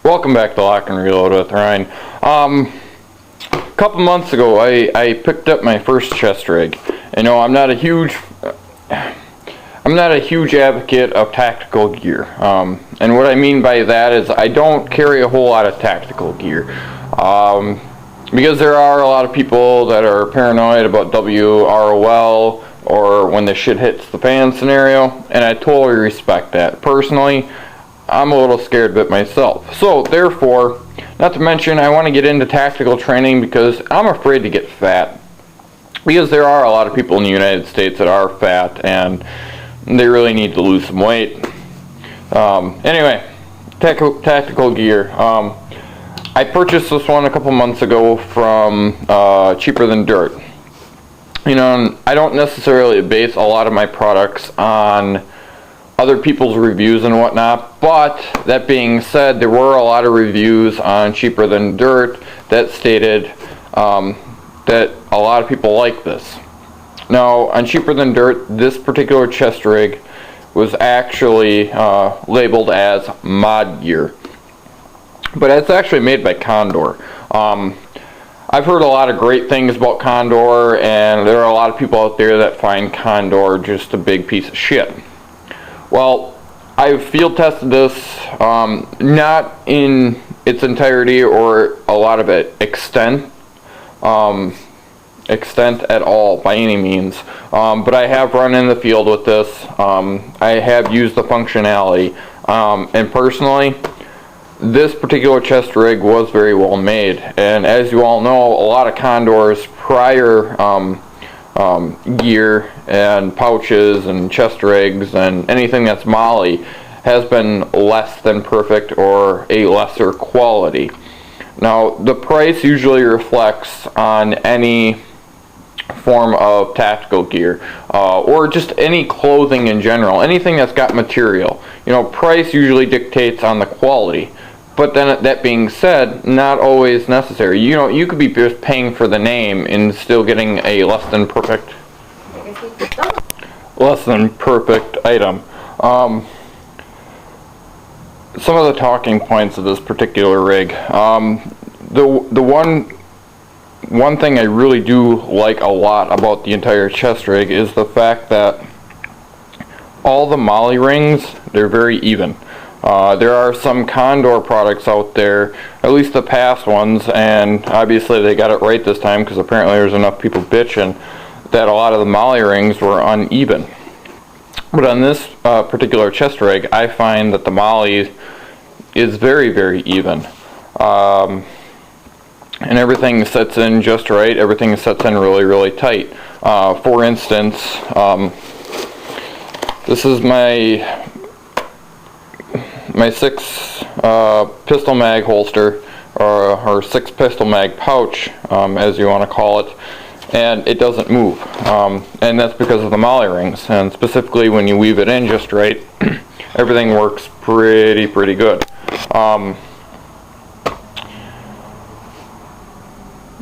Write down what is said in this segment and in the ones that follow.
Welcome back to Lock and Reload with Ryan. A couple months ago, I picked up my first chest rig. You know, I'm not a huge advocate of tactical gear. And what I mean by that is I don't carry a whole lot of tactical gear. Because there are a lot of people that are paranoid about WROL or when the shit hits the fan scenario, and I totally respect that. Personally, I'm a little scared of it myself. So, therefore, not to mention, I want to get into tactical training because I'm afraid to get fat. Because there are a lot of people in the United States that are fat and they really need to lose some weight. Anyway, tactical gear. I purchased this one a couple months ago from Cheaper Than Dirt. You know, I don't necessarily base a lot of my products on other people's reviews and whatnot, but that being said, there were a lot of reviews on Cheaper Than Dirt that stated that a lot of people like this. Now, on Cheaper Than Dirt, this particular chest rig was actually labeled as mod gear, but it's actually made by Condor. I've heard a lot of great things about Condor, and there are a lot of people out there that find Condor just a big piece of shit. Well, I've field tested this, not in its entirety or a lot of it extent at all by any means, but I have run in the field with this. I have used the functionality, and personally, this particular chest rig was very well made. And as you all know, a lot of Condor's prior gear and pouches and chest rigs and anything that's Molly has been less than perfect or a lesser quality. Now, the price usually reflects on any form of tactical gear or just any clothing in general, anything that's got material. You know, price usually dictates on the quality. But then, that being said, not always necessary. You know, you could be just paying for the name and still getting a less than perfect item. Some of the talking points of this particular rig. The one thing I really do like a lot about the entire chest rig is the fact that all the Molly rings, they're very even. There are some Condor products out there, at least the past ones, and obviously they got it right this time because apparently there's enough people bitching that a lot of the Molly rings were uneven. But on this particular chest rig, I find that the Molly is very, very even. And everything sets in just right. Everything sets in really, really tight. For instance, this is my 6 pistol mag holster, or 6 pistol mag pouch, as you want to call it, and it doesn't move, and that's because of the Molly rings. And specifically, when you weave it in just right, everything works pretty good.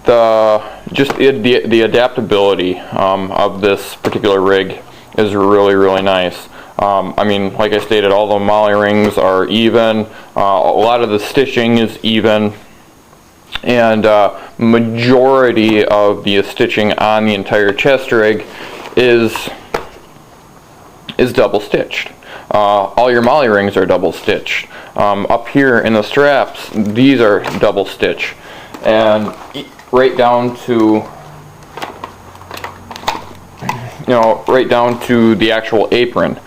The adaptability of this particular rig is really nice. I mean, like I stated, all the Molly rings are even. A lot of the stitching is even, and majority of the stitching on the entire chest rig is double stitched. All your Molly rings are double stitched. Up here in the straps, these are double stitched, and right down to the actual apron.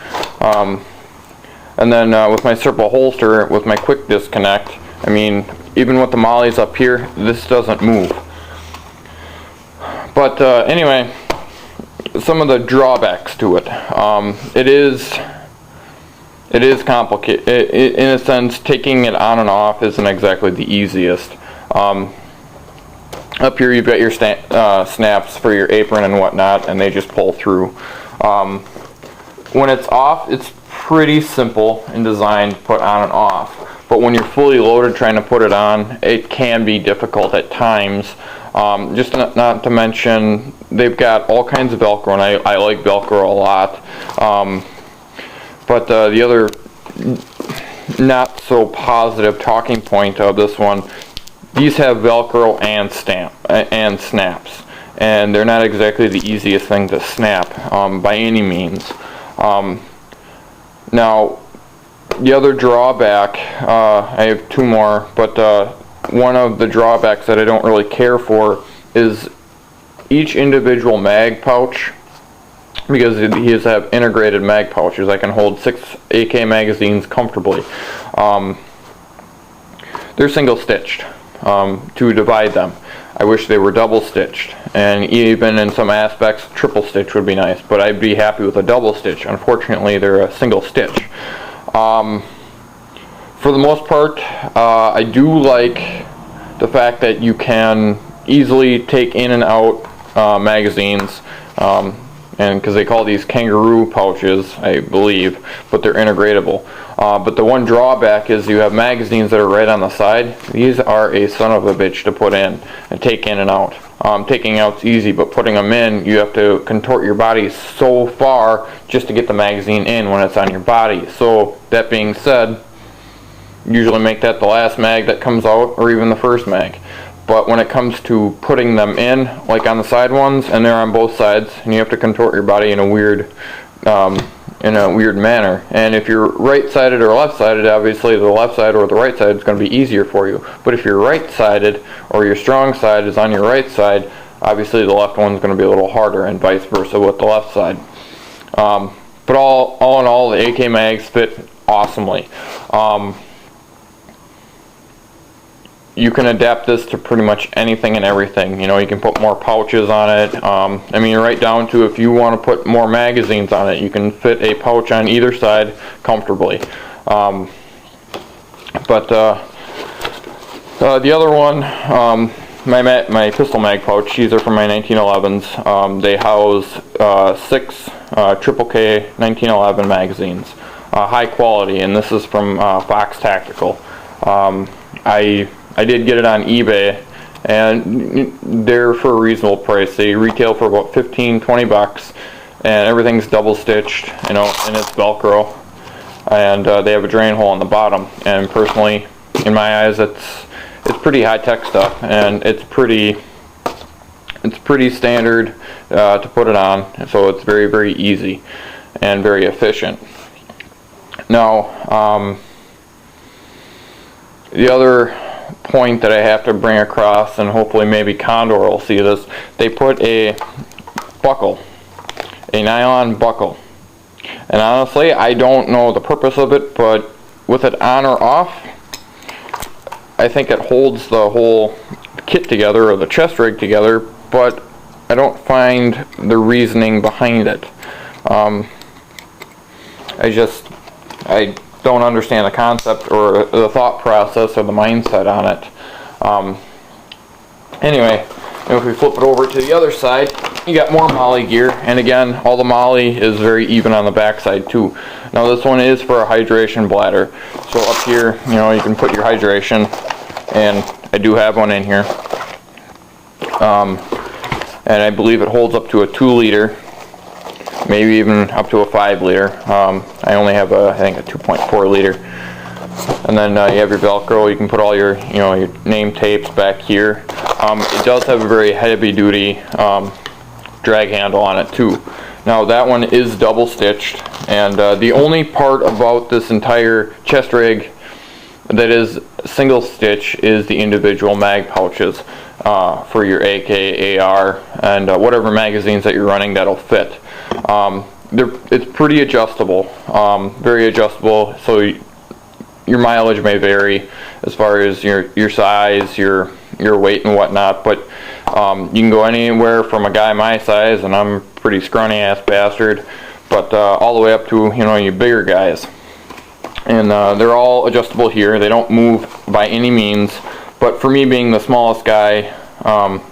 And then with my Serpo holster, with my quick disconnect, I mean, even with the Mollies up here, this doesn't move. But anyway, some of the drawbacks to it. It is complicated. In a sense, taking it on and off isn't exactly the easiest. Up here you've got your snaps for your apron and whatnot, and they just pull through. When it's off, it's pretty simple in design to put on and off. But when you're fully loaded trying to put it on, it can be difficult at times. Just not to mention, they've got all kinds of Velcro, and I like Velcro a lot. But the other not so positive talking point of this one. These have Velcro and snaps, and they're not exactly the easiest thing to snap by any means. Now, the other drawback, I have two more, but one of the drawbacks that I don't really care for is each individual mag pouch, because he has have integrated mag pouches. I can hold 6 AK magazines comfortably. They're single stitched to divide them. I wish they were double stitched, and even in some aspects triple stitch would be nice, but I'd be happy with a double stitch. Unfortunately, they're a single stitch. For the most part, I do like the fact that you can easily take in and out magazines, and because they call these kangaroo pouches, I believe, but they're integratable. But the one drawback is you have magazines that are right on the side. These are a son of a bitch to put in and take in and out. Taking out's easy, but putting them in, you have to contort your body so far just to get the magazine in when it's on your body. So that being said, usually make that the last mag that comes out, or even the first mag. But when it comes to putting them in, like on the side ones, and they're on both sides, and you have to contort your body in a weird manner. And if you're right-sided or left-sided, obviously the left side or the right side is going to be easier for you. But if you're right-sided or your strong side is on your right side, obviously the left one's going to be a little harder, and vice versa with the left side. But all in all, the AK mags fit awesomely. You can adapt this to pretty much anything and everything. You know, you can put more pouches on it. I mean, right down to if you want to put more magazines on it, you can fit a pouch on either side comfortably. The other one, my pistol mag pouch, these are from my 1911s. They house 6 Triple K 1911 magazines, high quality, and this is from Fox Tactical. I did get it on eBay, and they're for a reasonable price. They retail for about $15-20, and everything's double stitched, you know, and it's Velcro, and they have a drain hole on the bottom. And personally, in my eyes, it's pretty high-tech stuff, and it's pretty standard to put it on. So it's very, very easy and very efficient. Now, the other point that I have to bring across, and hopefully maybe Condor will see this, they put a buckle, a nylon buckle. And honestly, I don't know the purpose of it, but with it on or off, I think it holds the whole kit together, or the chest rig together, but I don't find the reasoning behind it. I don't understand the concept or the thought process or the mindset on it. Anyway, if we flip it over to the other side, you got more MOLLE gear, and again, all the MOLLE is very even on the back side too. Now this one is for a hydration bladder, so up here, you know, you can put your hydration, and I do have one in here, and I believe it holds up to a 2-liter, maybe even up to a 5-liter. I only have I think a 2.4 liter. And then you have your Velcro. You can put all your, you know, your name tapes back here. It does have a very heavy-duty drag handle on it too. Now that one is double stitched, and the only part about this entire chest rig that is single stitch is the individual mag pouches for your AK, AR, and whatever magazines that you're running that'll fit. It's pretty adjustable, very adjustable, so your mileage may vary as far as your size, your weight and whatnot, but you can go anywhere from a guy my size, and I'm a pretty scrawny ass bastard, but all the way up to, you know, you bigger guys. And they're all adjustable here. They don't move by any means, but for me being the smallest guy,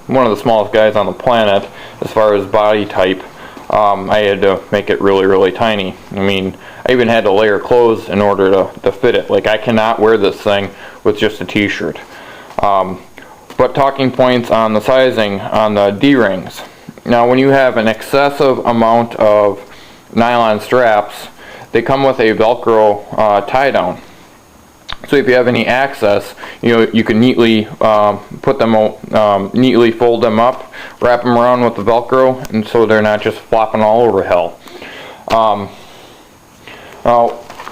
one of the smallest guys on the planet as far as body type, I had to make it really, really tiny. I mean, I even had to layer clothes in order to fit it. Like, I cannot wear this thing with just a t-shirt. But talking points on the sizing on the D-rings. Now, when you have an excessive amount of nylon straps, they come with a Velcro tie-down. So if you have any access, you can neatly put them neatly fold them up, wrap them around with the Velcro, and so they're not just flopping all over hell. Now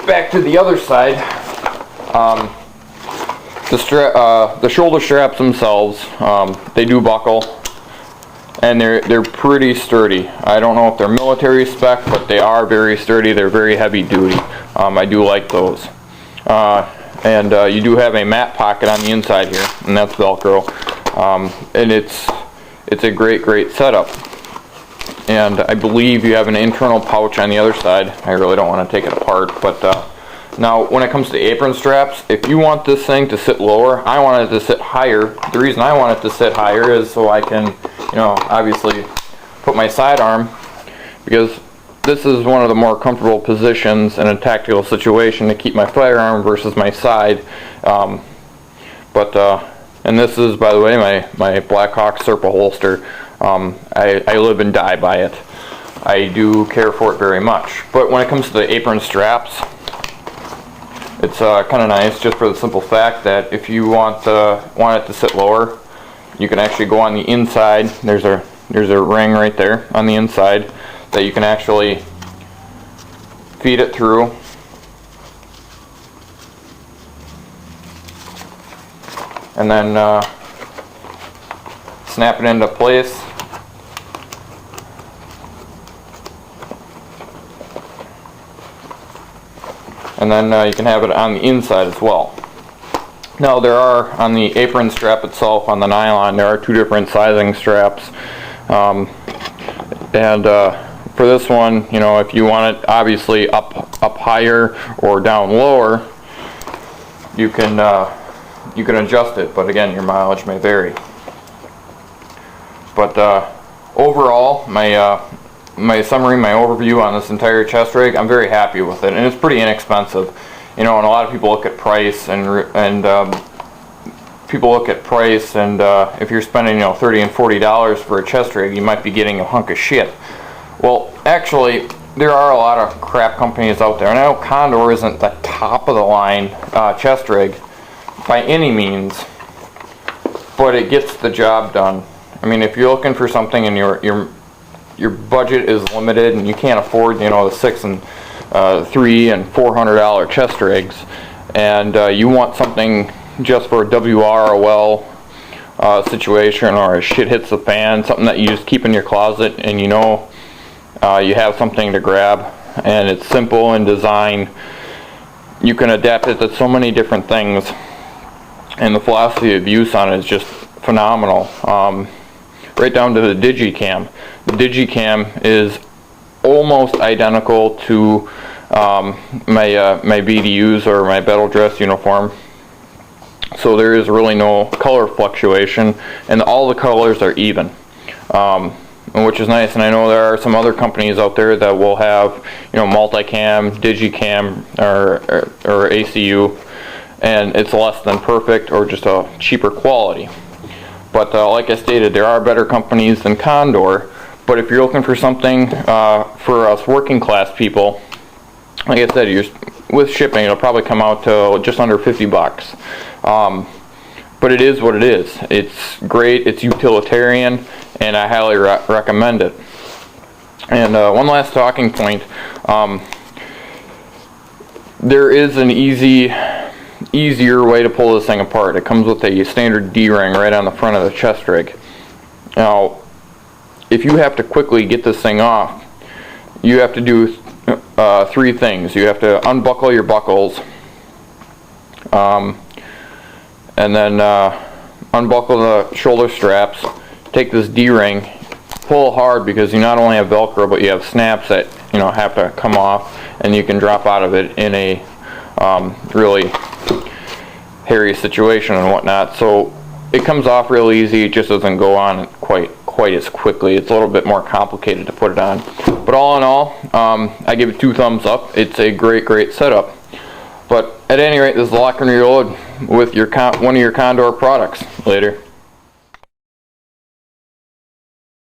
back to the other side. The shoulder straps themselves, they do buckle, and they're pretty sturdy. I don't know if they're military spec, but they are very sturdy. They're very heavy duty. I do like those. And you do have a mat pocket on the inside here, and that's Velcro. And it's a great setup. And I believe you have an internal pouch on the other side. I really don't want to take it apart, but now when it comes to apron straps, if you want this thing to sit lower, I want it to sit higher. The reason I want it to sit higher is so I can, obviously put my sidearm, because this is one of the more comfortable positions in a tactical situation to keep my firearm versus my side. And this is, by the way, my Blackhawk Serpa holster. I live and die by it. I do care for it very much. But when it comes to the apron straps, it's kind of nice, just for the simple fact that if you want it to sit lower, you can actually go on the inside. There's a ring right there on the inside that you can actually feed it through. And then snap it into place. And then you can have it on the inside as well. Now there are, on the apron strap itself, on the nylon, there are two different sizing straps. For this one, if you want it obviously up higher or down lower, you can adjust it. But again, your mileage may vary. But overall, my summary, my overview on this entire chest rig, I'm very happy with it, and it's pretty inexpensive. And a lot of people look at price, and if you're spending $30 and $40 for a chest rig, you might be getting a hunk of shit. Well, actually, there are a lot of crap companies out there, and I know Condor isn't the top of the line chest rig by any means, but it gets the job done. I mean, if you're looking for something and your budget is limited and you can't afford the $600 and $300 and $400 chest rigs, and you want something just for a WROL situation, or a shit hits the fan, something that you just keep in your closet and you have something to grab, and it's simple in design. You can adapt it to so many different things, and the philosophy of use on it is just phenomenal. Right down to the Digicam. The Digicam is almost identical to my BDUs, or my battle dress uniform. So there is really no color fluctuation, and all the colors are even, which is nice. And I know there are some other companies out there that will have multicam, Digicam, or ACU, and it's less than perfect or just a cheaper quality. But like I stated, there are better companies than Condor. But if you're looking for something for us working class people, like I said, with shipping, it'll probably come out to just under $50. But it is what it is. It's great, it's utilitarian, and I highly recommend it. And one last talking point. There is an easier way to pull this thing apart. It comes with a standard D-ring right on the front of the chest rig. Now, if you have to quickly get this thing off, you have to do three things. You have to unbuckle your buckles, and then unbuckle the shoulder straps, take this D-ring, pull hard, because you not only have Velcro, but you have snaps that have to come off, and you can drop out of it in a really hairy situation and whatnot. So it comes off real easy. It just doesn't go on quite as quickly. It's a little bit more complicated to put it on. But all in all, I give it 2 thumbs up. It's a great setup. But at any rate, this is Lock and Reload with one of your Condor products. Later.